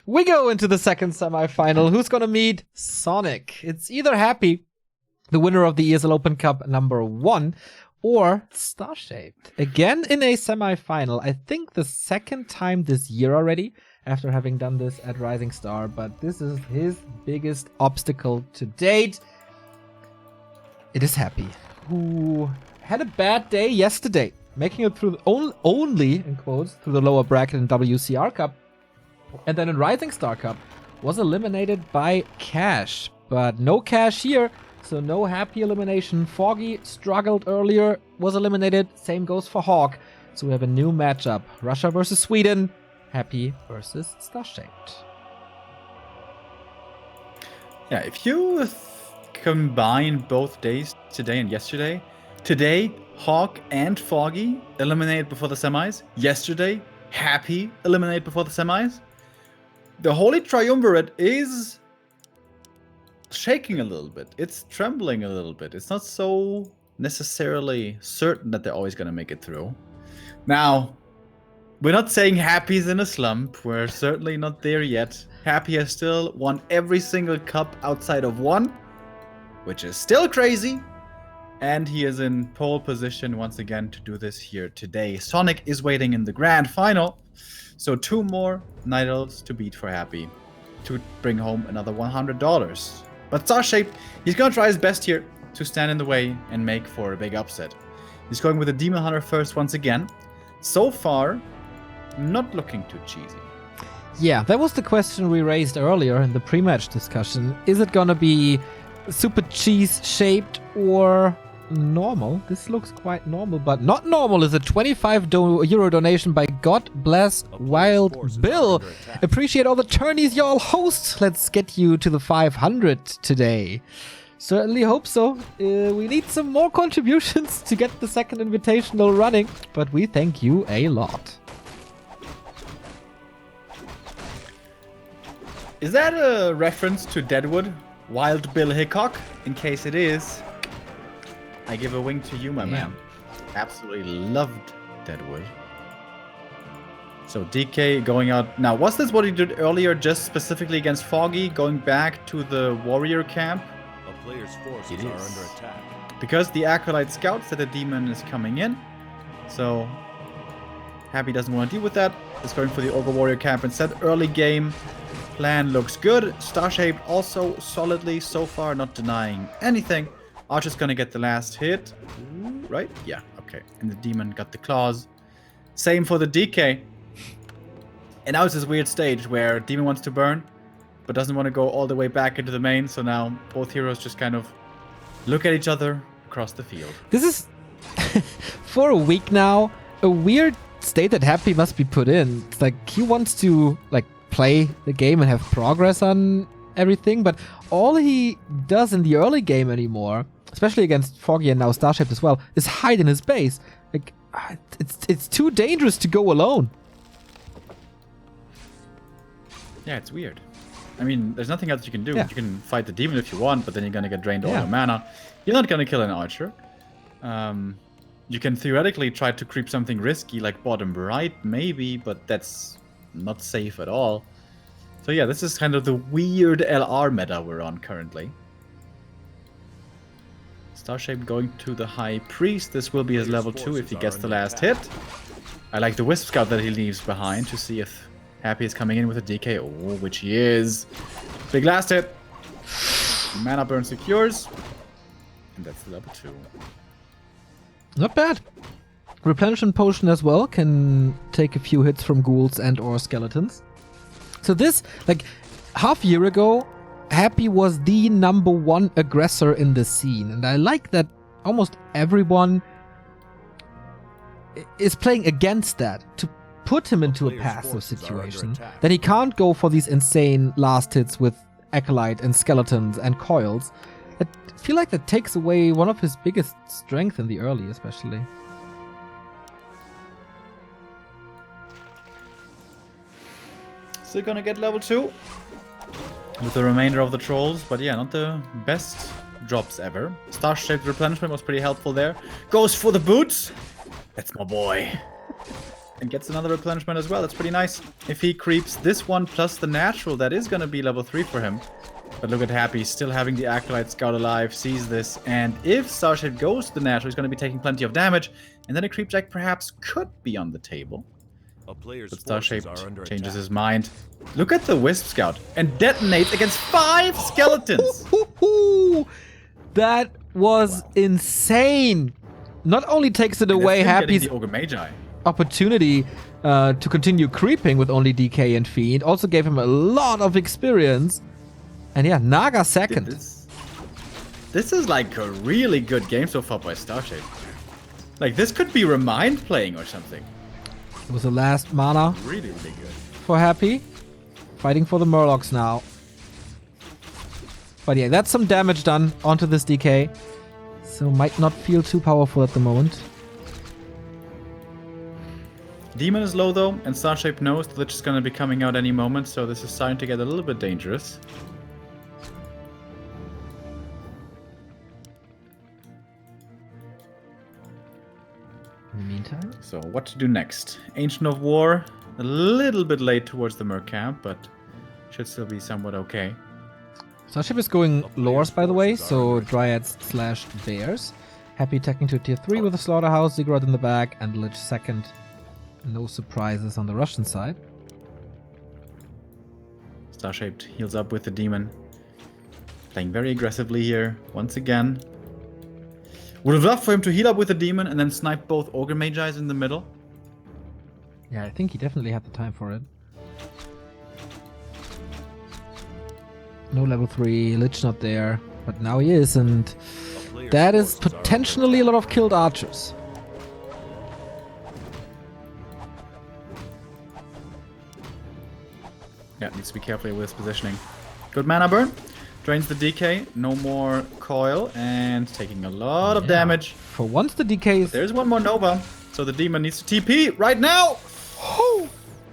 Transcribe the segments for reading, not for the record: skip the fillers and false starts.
We go into the second semifinal. Who's gonna meet Sonik? It's either Happy, the winner of the ESL Open Cup #1, or StarShaped. Again in a semifinal. I think the second time this year already, after having done this at Rising Star, but this is his biggest obstacle to date. It is Happy, who had a bad day yesterday, making it through only, in quotes, through the lower bracket in WC3R Cup, and then in Rising Star Cup was eliminated by Cash. But no Cash here, so no Happy elimination. Foggy struggled earlier, was eliminated. Same goes for Hawk. So we have a new matchup. Russia versus Sweden. Happy versus StarShaped. Yeah, if you combine both days, today and yesterday, today, Hawk and Foggy eliminated before the semis. Yesterday, Happy eliminated before the semis. The Holy Triumvirate is shaking a little bit. It's trembling a little bit. It's not so necessarily certain that they're always going to make it through. Now, we're not saying Happy's in a slump. We're certainly not there yet. Happy has still won every single cup outside of one, which is still crazy. And he is in pole position once again to do this here today. Sonik is waiting in the grand final. So 2 more night elves to beat for Happy to bring home another $100. But StarShaped, he's going to try his best here to stand in the way and make for a big upset. He's going with a Demon Hunter first once again. So far, not looking too cheesy. Yeah, that was the question we raised earlier in the pre-match discussion. Is it gonna be super cheese shaped or normal? This looks quite normal, but not normal is a 25 euro donation by God Bless Wild Bill. Appreciate all the tourneys y'all host. Let's get you to the 500 today. Certainly hope so. We need some more contributions to get the second invitational running, but we thank you a lot. Is that a reference to Deadwood? Wild Bill Hickok? In case it is, I give a wink to you, my man. Absolutely loved Deadwood. So DK going out. Now, was this what he did earlier just specifically against Foggy, going back to the warrior camp? A player's forces are under attack. Because the Acolyte scouts that the demon is coming in. So Happy doesn't want to deal with that. Is going for the Ogre Warrior camp instead. Early game plan looks good. StarShaped also solidly so far, not denying anything. Archer's gonna get the last hit. Right? Yeah, okay. And the demon got the claws. Same for the DK. And now it's this weird stage where demon wants to burn, but doesn't want to go all the way back into the main. So now both heroes just kind of look at each other across the field. This is, for a week now, a weird state that Happy must be put in. It's like he wants to play the game and have progress on everything, but all he does in the early game anymore, especially against Foggy and now StarShaped as well, is hide in his base. Like, it's too dangerous to go alone. Yeah, it's weird. I mean, there's nothing else you can do. Yeah. You can fight the demon if you want, but then you're gonna get drained all your mana. You're not gonna kill an archer. You can theoretically try to creep something risky like bottom right, maybe, but that's not safe at all. So yeah, this is kind of the weird LR meta we're on currently. StarShaped going to the High Priest. This will be his level 2 if he gets the last hit. I like the Wisp Scout that he leaves behind to see if Happy is coming in with a DK. Oh, which he is. Big last hit. Mana burn secures. And that's the level 2. Not bad. Replenishment potion as well can take a few hits from ghouls and or skeletons. So this, half a year ago, Happy was the #1 aggressor in the scene. And I like that almost everyone is playing against that to put him into a passive situation. Then he can't go for these insane last hits with Acolyte and skeletons and coils. I feel like that takes away one of his biggest strengths in the early, especially. Still gonna get level 2 with the remainder of the trolls, but yeah, not the best drops ever. StarShaped replenishment was pretty helpful there. Goes for the boots. That's my boy. and gets another replenishment as well. That's pretty nice. If he creeps this one plus the natural, that is going to be level 3 for him. But look at Happy, still having the Acolyte Scout alive, sees this. And if StarShaped goes to the natural, he's going to be taking plenty of damage. And then a Creep Jack perhaps could be on the table. A player's But forces are StarShaped under changes attack. his mind. Look at the Wisp Scout. And detonates against 5 skeletons. That was insane. Not only takes it away Happy's the Ogre Magi. opportunity to continue creeping with only DK and Fiend, also gave him a lot of experience. And yeah, Naga second. This is like a really good game so far by StarShaped. Like, this could be Remind playing or something. It was the last mana Really, really good. for Happy. Fighting for the Murlocs now. But yeah, that's some damage done onto this DK. So might not feel too powerful at the moment. Demon is low though, and StarShaped knows the Lich is going to be coming out any moment, so this is starting to get a little bit dangerous. In the meantime, So what to do next? Ancient of War, a little bit late towards the Merc camp, but should still be somewhat okay. StarShaped is going lores, by the way, so Dryads / Bears. Happy attacking to tier 3 with a Slaughterhouse, Ziggurat in the back, and Lich second. No surprises on the Russian side. StarShaped heals up with the Demon. Playing very aggressively here, once again. Would have loved for him to heal up with the Demon and then snipe both Ogre Magi's in the middle. Yeah, I think he definitely had the time for it. No level 3, Lich not there, but now he is, and that is potentially a lot of killed archers. Yeah, needs to be careful with his positioning. Good mana burn. Drains the DK. No more coil. And taking a lot of damage. For once the DK is... There's one more Nova. So the Demon needs to TP right now.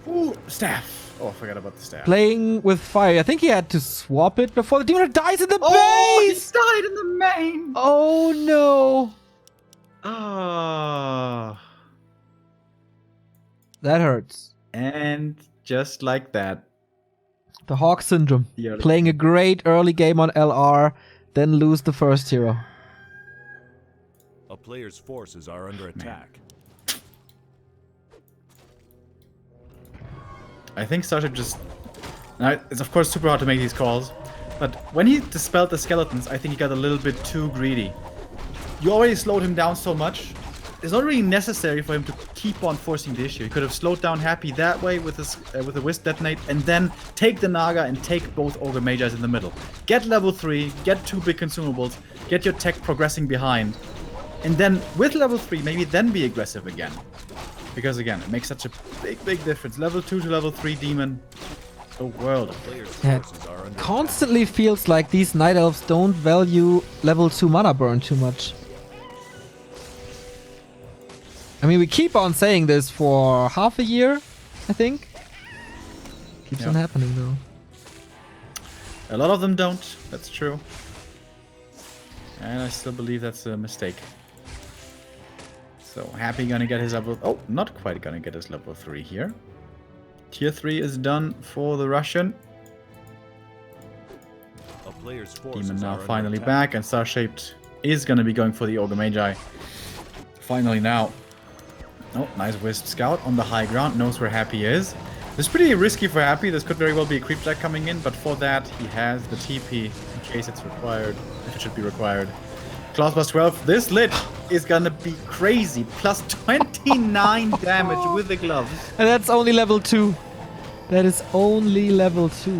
Ooh, staff. Oh, I forgot about the staff. playing with fire. I think he had to swap it before the demon dies in the Oh, base! he died in the main. Oh no! Ah. That hurts. And just like that. The Hawk Syndrome. The early Playing a great early game on LR, then lose the first hero. A player's forces are under attack. I think StarShaped just... Now, it's of course super hard to make these calls, but when he dispelled the skeletons, I think he got a little bit too greedy. You already slowed him down so much. It's not really necessary for him to keep on forcing the issue. He could have slowed down Happy that way with his with a Wisp Detonate, and then take the Naga and take both Ogre Magi's in the middle. Get level 3, get 2 big consumables, get your tech progressing behind, and then with level 3, maybe then be aggressive again. Because again, it makes such a big difference. Level 2 to level 3 Demon. The world. Yeah, constantly feels like these Night Elves don't value level 2 mana burn too much. I mean, we keep on saying this for half a year, I think. Keeps on happening though. A lot of them don't, that's true. And I still believe that's a mistake. So, Happy gonna get his level... Oh, not quite gonna get his level 3 here. Tier 3 is done for the Russian. A player's forces Demon now are finally under back, and StarShaped is gonna be going for the Ogre Magi. Finally now. Oh, nice Wisp Scout on the high ground, knows where Happy is. This is pretty risky for Happy, this could very well be a Creep Jack coming in, but for that he has the TP in case it's required, if it should be required. Claws plus 12, this Lich is gonna be crazy, plus 29 damage with the gloves. And that's only level 2. That is only level 2.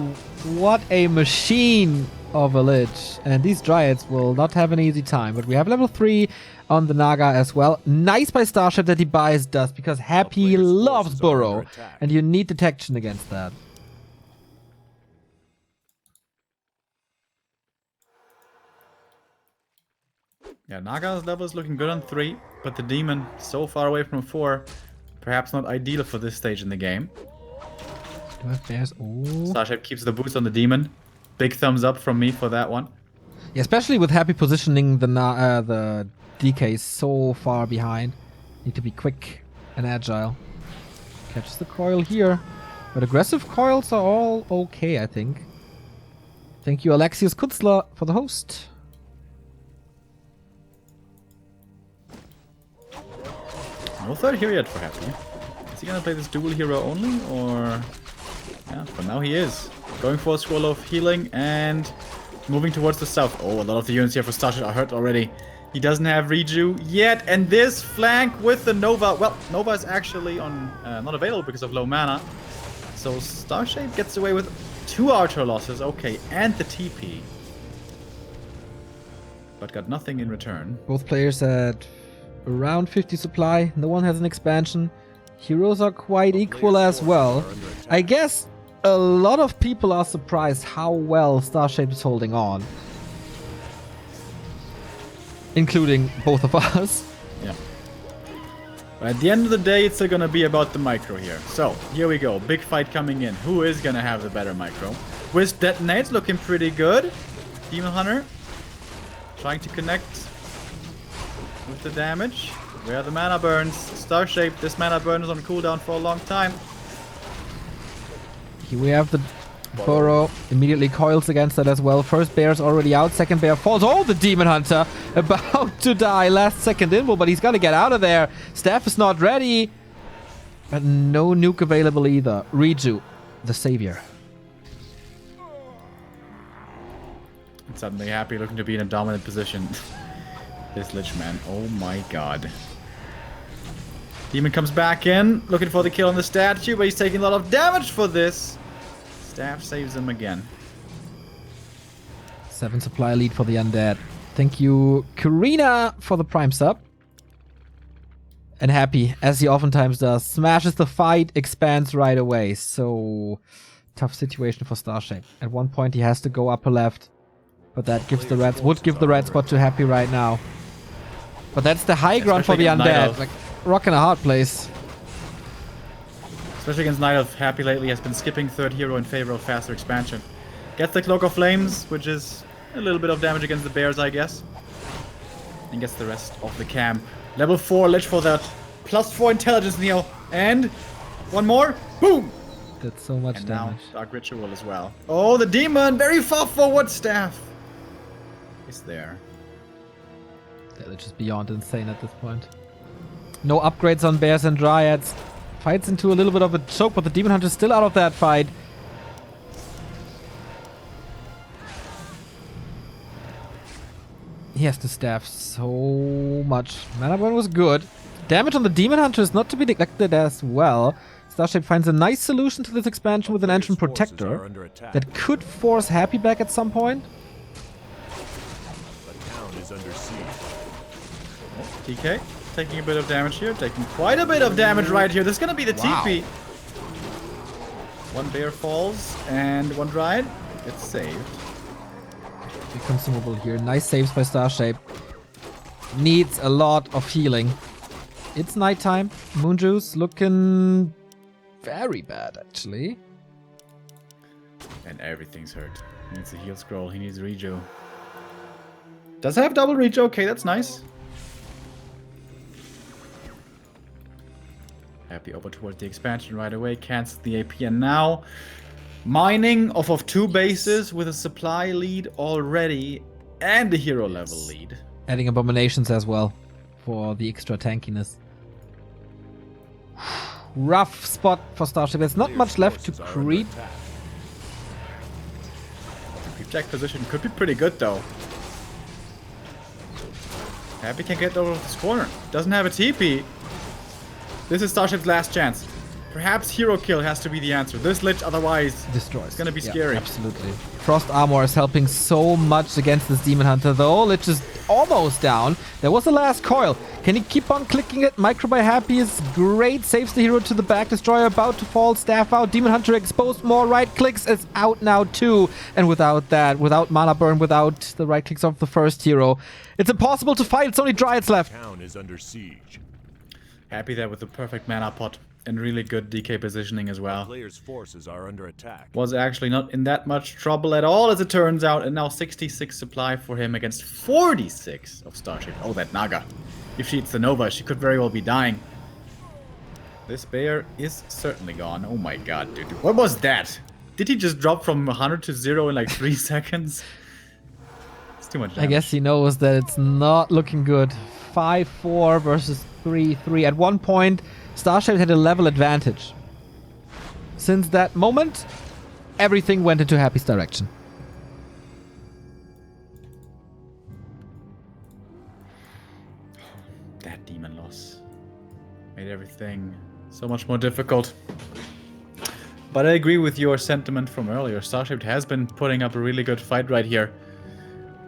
What a machine of a Lich. And these Dryads will not have an easy time. But we have level 3 on the Naga as well. Nice by StarShaped that he buys Dust, because Happy loves Burrow. And you need detection against that. Yeah, Naga's level is looking good on 3, but the Demon so far away from 4. Perhaps not ideal for this stage in the game. Do I have bears? Oh. StarShaped keeps the boost on the Demon. Big thumbs up from me for that one. Yeah, especially with Happy positioning the DK so far behind. Need to be quick and agile. Catches the coil here. But aggressive coils are all okay, I think. Thank you, Alexius Kutzler, for the host. No third hero yet for Happy. Is he gonna play this dual hero only, or... Yeah, for now he is. Going for a scroll of healing and moving towards the south. Oh, a lot of the units here for StarShaped are hurt already. He doesn't have Reju yet, and this flank with the Nova. Well, Nova is actually on not available because of low mana. So StarShaped gets away with 2 archer losses, okay, and the TP. But got nothing in return. Both players at around 50 supply. No one has an expansion. Heroes are quite equal as well. I guess a lot of people are surprised how well StarShaped is holding on. Including both of us. Yeah. But at the end of the day, it's still gonna be about the micro here. So, here we go. Big fight coming in. Who is gonna have the better micro? With detonates looking pretty good. Demon Hunter trying to connect with the damage. Where are the mana burns? StarShaped, this mana burn is on cooldown for a long time. Here we have the Burrow. Immediately coils against that as well. First bear's already out. Second bear falls. Oh, the Demon Hunter about to die. Last second invul, but he's gonna get out of there. Staff is not ready. But no nuke available either. Reju, the savior. And suddenly Happy looking to be in a dominant position. This Lich Man. Oh my god. Demon comes back in, looking for the kill on the statue, but he's taking a lot of damage for this. Staff saves him again. 7 supply lead for the undead. Thank you, Karina, for the prime sub. And Happy, as he oftentimes does, smashes the fight, expands right away. So, tough situation for StarShaped. At one point he has to go upper left, but that gives the red, would give the red spot to Happy right now. But that's the high ground for the undead. Like, rock in a hard place. Especially against Night Elf, Happy lately has been skipping third hero in favor of faster expansion. Gets the Cloak of Flames, which is a little bit of damage against the bears, I guess. And gets the rest of the camp. Level 4 Lich for that. +4 intelligence, Neo. And one more. Boom! That's so much and damage. Now Dark Ritual as well. Oh, the demon! Very far forward. Staff is there. Yeah, they're just beyond insane at this point. No upgrades on bears and dryads. Fights into a little bit of a choke, but the Demon Hunter is still out of that fight. He has to staff so much. Mana burn was good. Damage on the Demon Hunter is not to be neglected as well. StarShaped finds a nice solution to this expansion with an Ancient Protector that could force Happy back at some point. The town is under siege. TK taking a bit of damage here, taking quite a bit of damage right here. This is gonna be the TP. One bear falls and one dryad gets saved. Big consumable here. Nice saves by StarShaped. Needs a lot of healing. It's nighttime. Moonjuice looking very bad, actually. And everything's hurt. He needs a heal scroll. He needs Rejo. Does have double Rejo. Okay, that's nice. Happy over towards the expansion right away. Cancels the AP, and now mining off of 2 bases with a supply lead already and a hero level lead. Adding abominations as well for the extra tankiness. Rough spot for StarShaped. There's not much left to creep. The creep jack position could be pretty good though. Happy can get over this corner. Doesn't have a TP. This is StarShaped's last chance. Perhaps hero kill has to be the answer. This Lich otherwise destroys. It's gonna be scary. Absolutely. Frost Armor is helping so much against this Demon Hunter though. Lich is almost down. There was the last coil. Can he keep on clicking it? Micro by Happy is great. Saves the hero to the back. Destroyer about to fall. Staff out. Demon Hunter exposed more. Right clicks is out now too. And without that, without mana burn, without the right clicks of the first hero, it's impossible to fight. It's only Dryads left. The town is under siege. Happy there with the perfect mana pot and really good DK positioning as well. Players' forces are under attack. Was actually not in that much trouble at all as it turns out, and now 66 supply for him against 46 of StarShaped. Oh, that Naga. If she hits the Nova, she could very well be dying. This bear is certainly gone. Oh my god, dude. What was that? Did he just drop from 100 to 0 in like 3 seconds? It's too much damage. I guess he knows that it's not looking good. 5-4 versus 3-3. At one point, StarShaped had a level advantage. Since that moment, everything went into Happy's direction. That demon loss made everything so much more difficult. But I agree with your sentiment from earlier. StarShaped has been putting up a really good fight right here.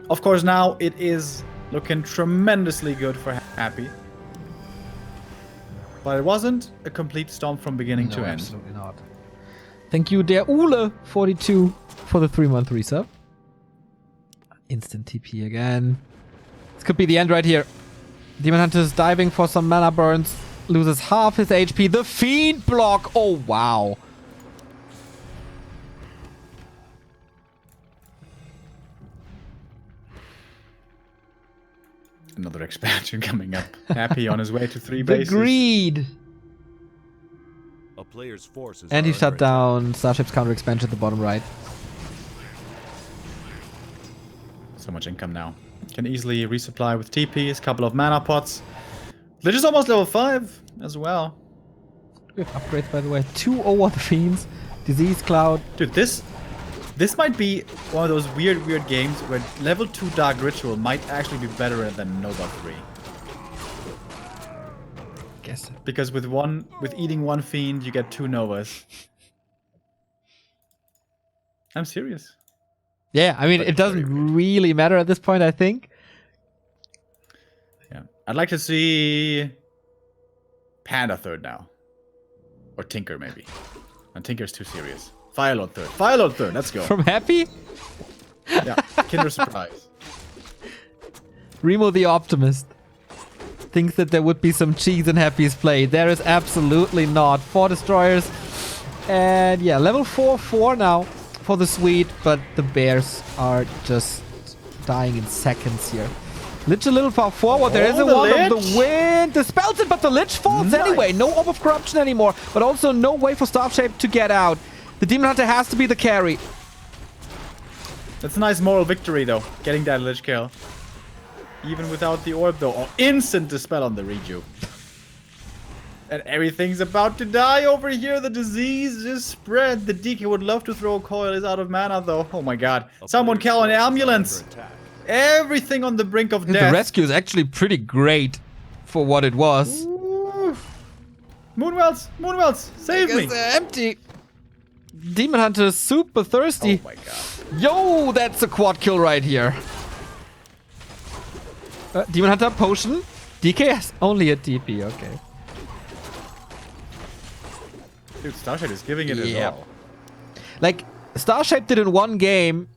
Of course, now it is looking tremendously good for Happy. But it wasn't a complete stomp from beginning to end. Absolutely not. Thank you, der Ule42, for the 3-month resub. Instant TP again. This could be the end right here. Demon Hunter is diving for some mana burns. Loses half his HP. The Fiend block. Oh, wow. Another expansion coming up. Happy on his way to 3 The bases. greed. A player's forces And he are shut under attack. down StarShaped's counter expansion at the bottom right. So much income now. Can easily resupply with TPs, couple of mana pots. Lich is almost level 5 as well. We have upgrades, by the way. 2 over the Fiends. Disease Cloud. Dude, this might be one of those weird games where level 2 Dark Ritual might actually be better than Nova 3. Guess. Because with eating one Fiend, you get 2 Novas. I'm serious. Yeah, I mean, But it doesn't really matter at this point, I think. Yeah. I'd like to see Panda third now. Or Tinker, maybe. And Tinker's too serious. Firelord third. Firelord third, let's go. From Happy? Yeah, Kinder Surprise. Remo the Optimist thinks that there would be some cheese in Happy's play. There is absolutely not. 4 destroyers. And yeah, level 4 now for the Sweet, but the Bears are just dying in seconds here. Lich a little far forward. There is a the Wand of Lich. the Wind. Dispels it, but the Lich falls Nice. anyway. No Orb of Corruption anymore, but also no way for StarShaped to get out. The Demon Hunter has to be the carry. That's a nice moral victory, though. Getting that Lich kill. Even without the orb, though. Oh, instant dispel on the reju. And everything's about to die over here. The disease just spread. The DK would love to throw a coil. Is out of mana, though. Oh my god. A Someone player's call an forces are ambulance. under attack. Everything on the brink of The death. rescue is actually pretty great for what it was. Ooh. Moonwells, save me. It's empty. Demon Hunter is super thirsty. Oh my god. Yo, that's a quad kill right here. Demon Hunter potion. DKS only a TP, okay. Dude, StarShaped is giving it his all. Like, StarShaped did in one game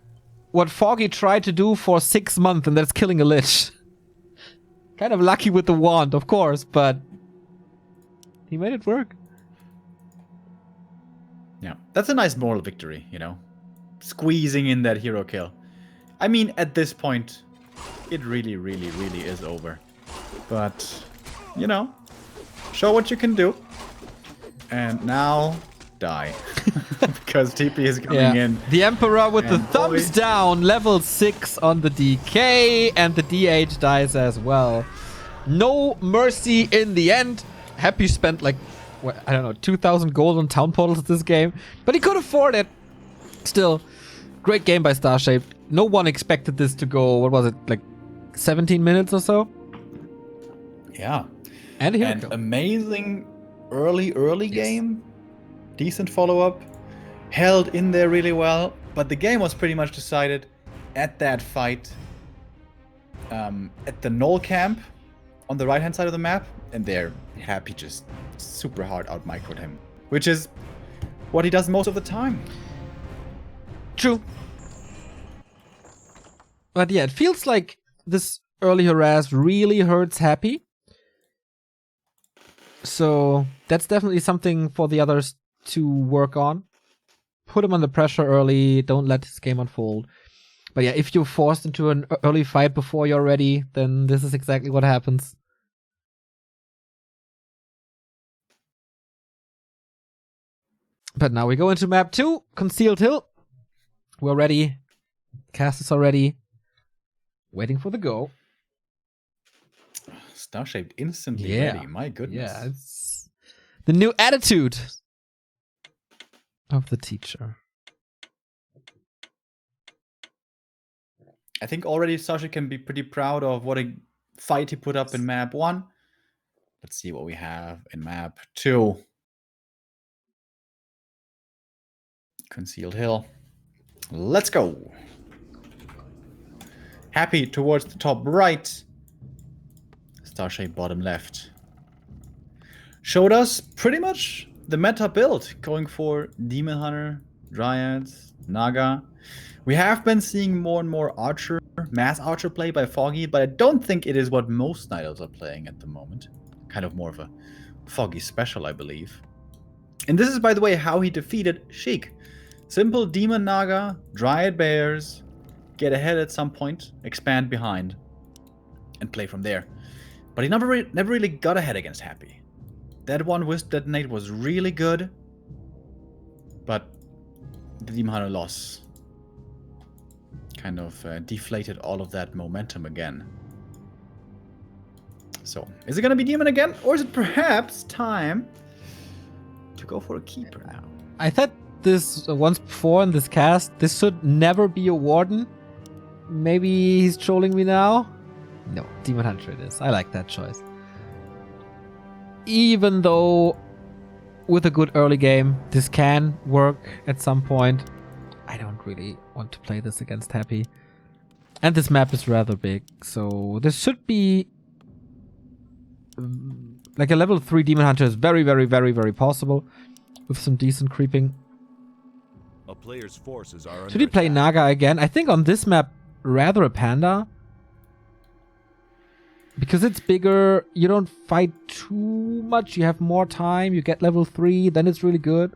what Foggy tried to do for 6 months, and that's killing a Lich. Kind of lucky with the wand, of course, but he made it work. Yeah, that's a nice moral victory, you know? Squeezing in that hero kill. I mean, at this point, it really is over. But, you know, show what you can do. And now, die. Because TP is coming in. The Emperor with the And thumbs boy. down, level 6 on the DK, and the DH dies as well. No mercy in the end. Happy spent like, what, I don't know, 2,000 gold on town portals this game, but he could afford it. Still, great game by StarShaped. No one expected this to go, what was it, like 17 minutes or so? Yeah. And here we And go. amazing early game. Decent follow-up. Held in there really well. But the game was pretty much decided at that fight. At the Knoll camp on the right-hand side of the map. And there, Happy just super hard out-microed him. Which is what he does most of the time. True. But yeah, it feels like this early harass really hurts Happy. So that's definitely something for the others to work on. Put him under pressure early. Don't let his game unfold. But yeah, if you're forced into an early fight before you're ready, then this is exactly what happens. But now we go into map 2, Concealed Hill. We're ready. Cast is already waiting for the go. StarShaped instantly Yeah. ready. My goodness. Yeah, it's the new attitude of the teacher. I think already StarShaped can be pretty proud of what a fight he put up in map 1. Let's see what we have in map 2. Concealed Hill. Let's go. Happy towards the top right. StarShaped bottom left. Showed us pretty much the meta build, going for Demon Hunter, Dryads, Naga. We have been seeing more and more Archer, mass Archer play by Foggy, but I don't think it is what most Night Elves are playing at the moment. Kind of more of a Foggy special, I believe. And this is, by the way, how he defeated Sheik. Simple Demon Naga, Dryad Bears, get ahead at some point, expand behind, and play from there. But he never really got ahead against Happy. That one with Detonate was really good, but the Demon Hunter loss kind of deflated all of that momentum again. So, is it going to be Demon again? Or is it perhaps time to go for a keeper now? I thought this once before in this cast, this should never be a Warden. Maybe he's trolling me now? No, Demon Hunter it is. I like that choice. Even though with a good early game, this can work at some point, I don't really want to play this against Happy. And this map is rather big, so this should be like a level 3 Demon Hunter is very, very, very, very possible with some decent creeping. A player's forces are Should he play Naga again? I think on this map, rather a Panda. Because it's bigger, you don't fight too much, you have more time, you get level 3, then it's really good.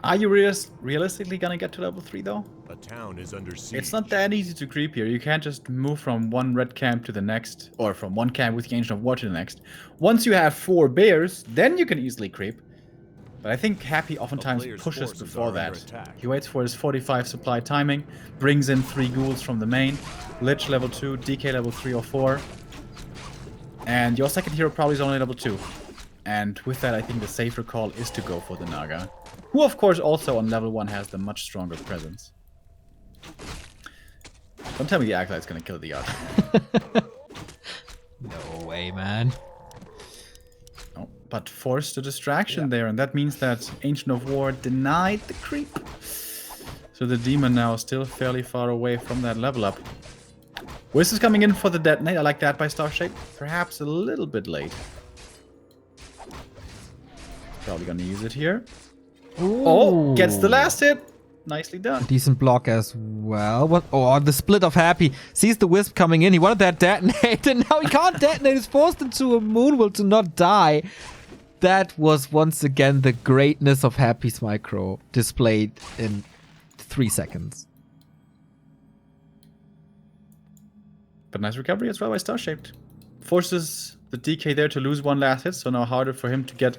Are you realistically gonna get to level 3 though? A town is under siege. It's not that easy to creep here. You can't just move from one red camp to the next, or from one camp with the Ancient of War to the next. Once you have 4 bears, then you can easily creep. But I think Happy oftentimes pushes before that. He waits for his 45 supply timing, brings in 3 ghouls from the main, Lich level 2, DK level 3 or 4. And your second hero probably is only level 2. And with that, I think the safer call is to go for the Naga. Who, of course, also on level 1 has the much stronger presence. Don't tell me the Acolyte's gonna kill the Archer. No way, man. Oh, but forced the distraction there, and that means that Ancient of War denied the creep. So the Demon now is still fairly far away from that level up. Wiz is coming in for the Detonate. I like that by StarShaped. Perhaps a little bit late. Probably gonna use it here. Ooh. Oh, gets the last hit. Nicely done. Decent block as well. What? Oh, the split of Happy. Sees the Wisp coming in. He wanted that detonate, and now he can't detonate. He's forced into a Moonwell to not die. That was once again the greatness of Happy's micro displayed in 3 seconds. But nice recovery as well by StarShaped. Forces the DK there to lose 1 last hit, so now harder for him to get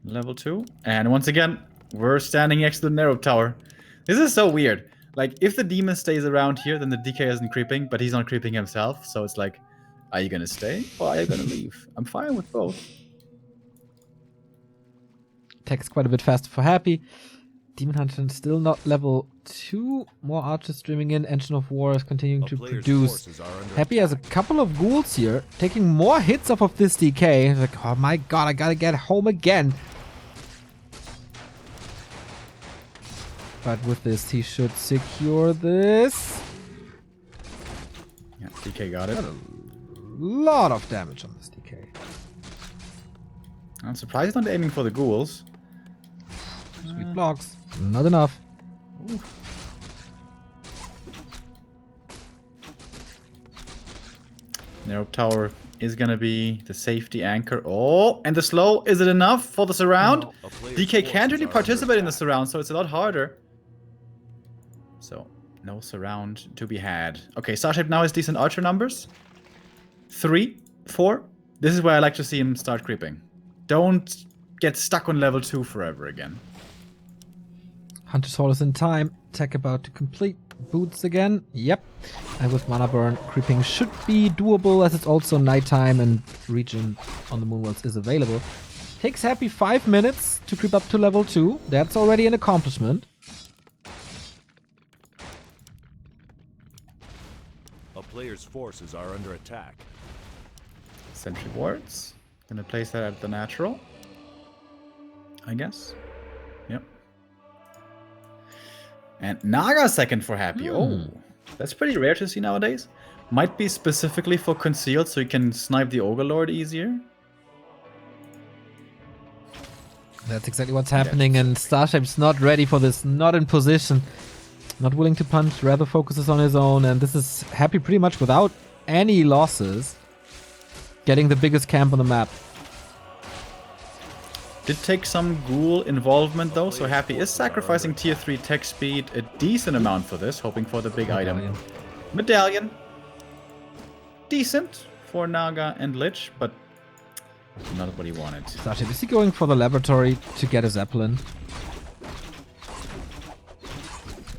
level 2. And once again, we're standing next to the Narrow Tower. This is so weird. Like, if the Demon stays around here, then the DK isn't creeping, but he's not creeping himself. So it's like, are you gonna stay or are you gonna leave? I'm fine with both. Tech's quite a bit faster for Happy. Demon Hunter still not level 2. More archers streaming in. Ancient of War is continuing to produce. Happy has a couple of ghouls here, taking more hits off of this DK. He's like, oh my god, I gotta get home again. But with this, he should secure this. Yeah, DK got it. A lot of damage on this DK. I'm surprised he's not aiming for the ghouls. Sweet blocks. Not enough. Ooh. Narrow Tower is gonna be the safety anchor. Oh, and the slow. Is it enough for the surround? No. DK can't really participate in the surround, so it's a lot harder. So, no surround to be had. Okay, StarShaped now has decent archer numbers. 3, 4. This is where I like to see him start creeping. Don't get stuck on level 2 forever again. Hunter's Hall is in time. Tech about to complete. Boots again. Yep. And with mana burn, creeping should be doable as it's also nighttime and region on the Moonworlds is available. Takes Happy 5 minutes to creep up to level 2. That's already an accomplishment. A player's forces are under attack. Sentry wards. Gonna place that at the natural, I guess. Yep. And Naga second for Happy. Oh, that's pretty rare to see nowadays. Might be specifically for concealed, so you can snipe the Ogre Lord easier. That's exactly what's happening, and StarShaped's not ready for this, not in position, not willing to punch, rather focuses on his own, and this is Happy pretty much without any losses, getting the biggest camp on the map. Did take some ghoul involvement though, so Happy is sacrificing tier 3 tech speed a decent amount for this, hoping for the big item. Medallion. Decent for Naga and Lich, but not what he wanted. StarShaped, is he going for the laboratory to get a Zeppelin?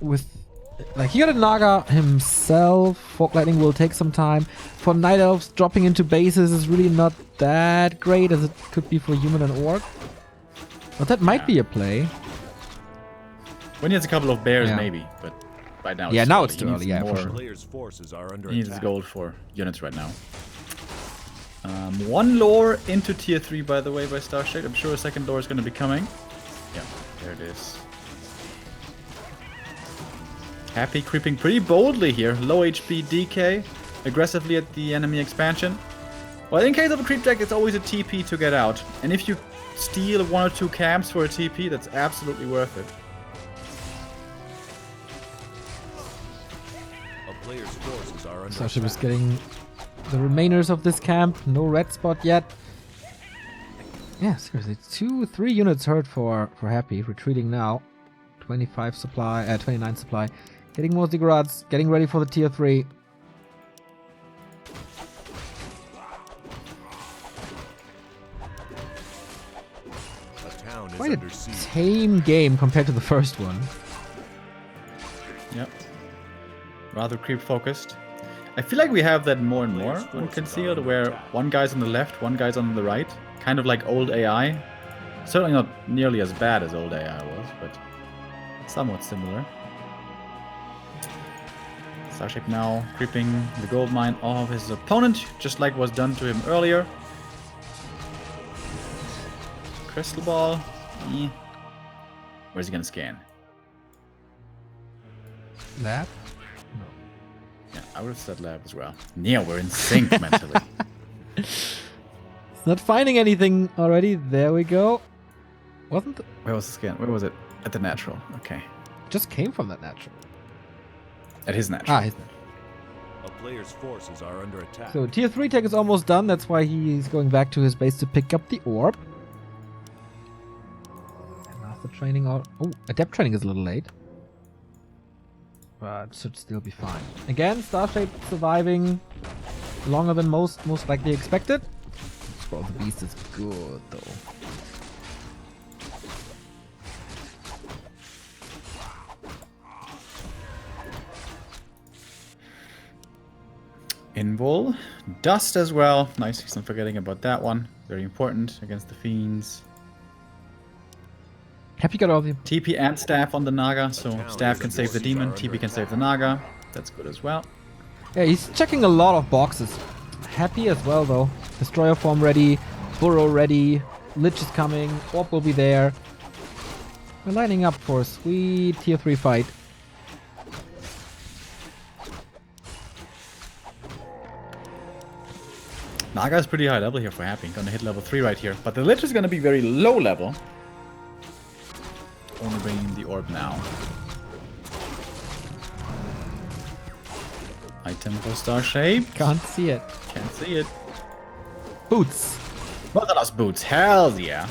With, like, he got a Naga himself. Fork Lightning will take some time. For Night Elves, dropping into bases is really not that great as it could be for Human and Orc. But that might be a play. When he has a couple of bears, maybe, but right now yeah, it's now it's too early, yeah, more, for sure. Player's forces are under he needs attack. gold for units right now. One lore into tier 3, by the way, by StarShaped. I'm sure a second lore is going to be coming. Yeah, there it is. Happy creeping pretty boldly here. Low HP DK, aggressively at the enemy expansion. Well, in case of a creep deck, it's always a TP to get out. And if you steal 1 or 2 camps for a TP, that's absolutely worth it. A player's forces are under StarShaped is attack. getting the remainers of this camp. No red spot yet. Yeah, seriously. 2-3 units hurt for Happy. Retreating now. 25 supply, 29 supply. Getting more Ziggurats. Getting ready for the tier 3. A town is Quite under a siege. tame game compared to the first one. Yep. Rather creep focused. I feel like we have that more and more on Concealed, where one guy's on the left, one guy's on the right. Kind of like old AI. Certainly not nearly as bad as old AI was, but somewhat similar. StarShaped now creeping the gold mine of his opponent, just like was done to him earlier. Crystal Ball. Where's he gonna scan? Lab? Yeah, I would have said lab as well. Yeah, we're in sync mentally. It's not finding anything already. There we go. Wasn't the... Where was the scan? Where was it? At the natural. Okay. Just came from that natural. At his natural. Ah, his natural. A player's forces are under attack. So tier 3 tech is almost done. That's why he's going back to his base to pick up the orb. And after training out... Oh, adept training is a little late. But should still be fine. Again, StarShaped surviving longer than most likely expected. Scroll of the Beast is good though. Invul. Dust as well. Nice, he's not forgetting about that one. Very important against the Fiends. Happy got all the... TP and Staff on the Naga, so Staff can save the Demon, TP can save the Naga. That's good as well. Yeah, he's checking a lot of boxes. Happy as well though. Destroyer form ready. Burrow ready. Lich is coming. Orb will be there. We're lining up for a sweet tier 3 fight. Naga is pretty high level here for Happy. Gonna hit level 3 right here. But the Lich is gonna be very low level. Only bringing the orb now. Item for StarShaped. Can't see it. Can't see it. Boots. Motherless boots. Hell yeah.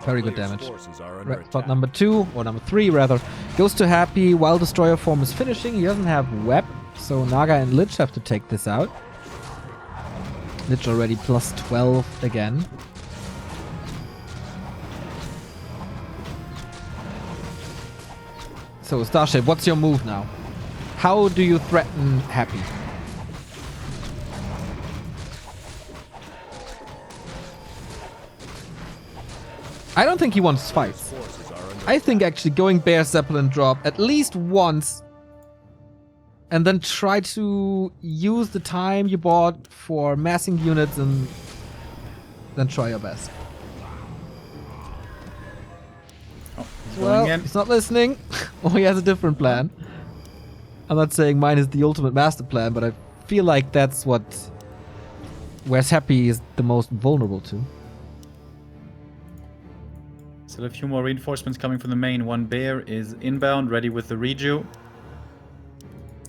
Very good Player's damage. forces are under Red spot attack. number 2, or number 3 rather, goes to Happy while Destroyer form is finishing. He doesn't have Web, so Naga and Lich have to take this out. Lich already plus 12 again. So, StarShaped, what's your move now? How do you threaten Happy? I don't think he wants fights. I think actually going Bear Zeppelin drop at least once and then try to use the time you bought for massing units and then try your best. Oh, he's Well, going in. he's not listening. Or he has a different plan. I'm not saying mine is the ultimate master plan, but I feel like that's what where's Happy is the most vulnerable to. Still a few more reinforcements coming from the main. One bear is inbound, ready with the reju.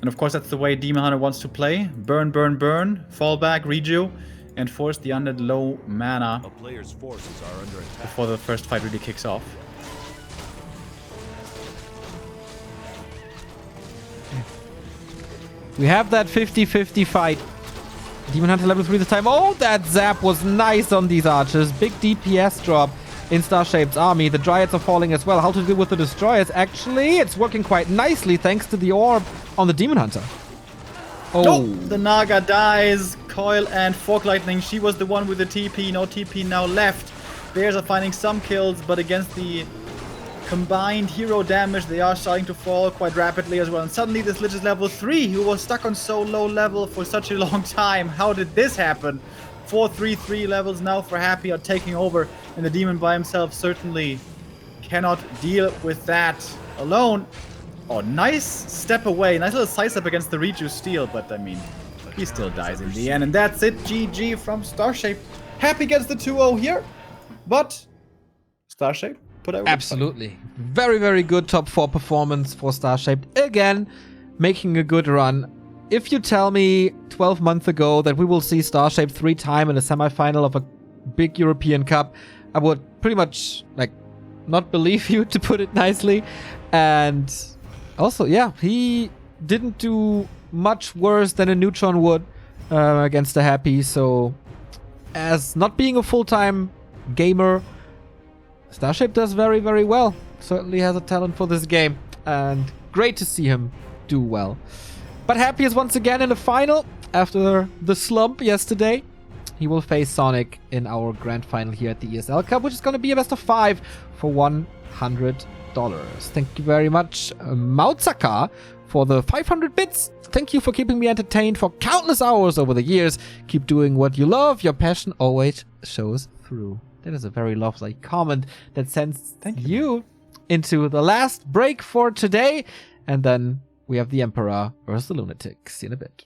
And of course, that's the way Demon Hunter wants to play. Burn, burn, burn. Fall back, reju. And force the undead low mana A player's forces are under attack. before the first fight really kicks off. We have that 50-50 fight. Demon Hunter level 3 this time. Oh, that zap was nice on these archers. Big DPS drop in StarShaped's army. The Dryads are falling as well. How to deal with the Destroyers? Actually, it's working quite nicely thanks to the orb on the Demon Hunter. Oh, The Naga dies. Coil and Fork Lightning. She was the one with the TP. No TP now left. Bears are finding some kills, but against the combined hero damage, they are starting to fall quite rapidly as well. And suddenly this Lich is level 3, who was stuck on so low level for such a long time. How did this happen? 4-3-3 levels now for Happy are taking over, and the Demon by himself certainly cannot deal with that alone. Oh, nice step away. Nice little side step against the Reju steal, but I mean, he still dies in the end. And that's it. GG from StarShaped. Happy gets the 2-0 here, but StarShaped put out. absolutely. Very, very good top 4 performance for StarShaped. Again, making a good run. If you tell me 12 months ago that we will see StarShaped 3 times in a semifinal of a big European Cup, I would pretty much, like, not believe you, to put it nicely. And also, yeah, he didn't do much worse than a Neutron would against the Happy. So, as not being a full-time gamer, StarShaped does very, very well. Certainly has a talent for this game. And great to see him do well. But Happy is once again in the final after the slump yesterday. He will face Sonik in our grand final here at the ESL Cup, which is going to be a best of 5 for $100. Thank you very much, Mautsaka, for the 500 bits. Thank you for keeping me entertained for countless hours over the years. Keep doing what you love. Your passion always shows through. That is a very lovely comment that sends you into the last break for today. And then we have the Emperor versus the Lunatic. See you in a bit.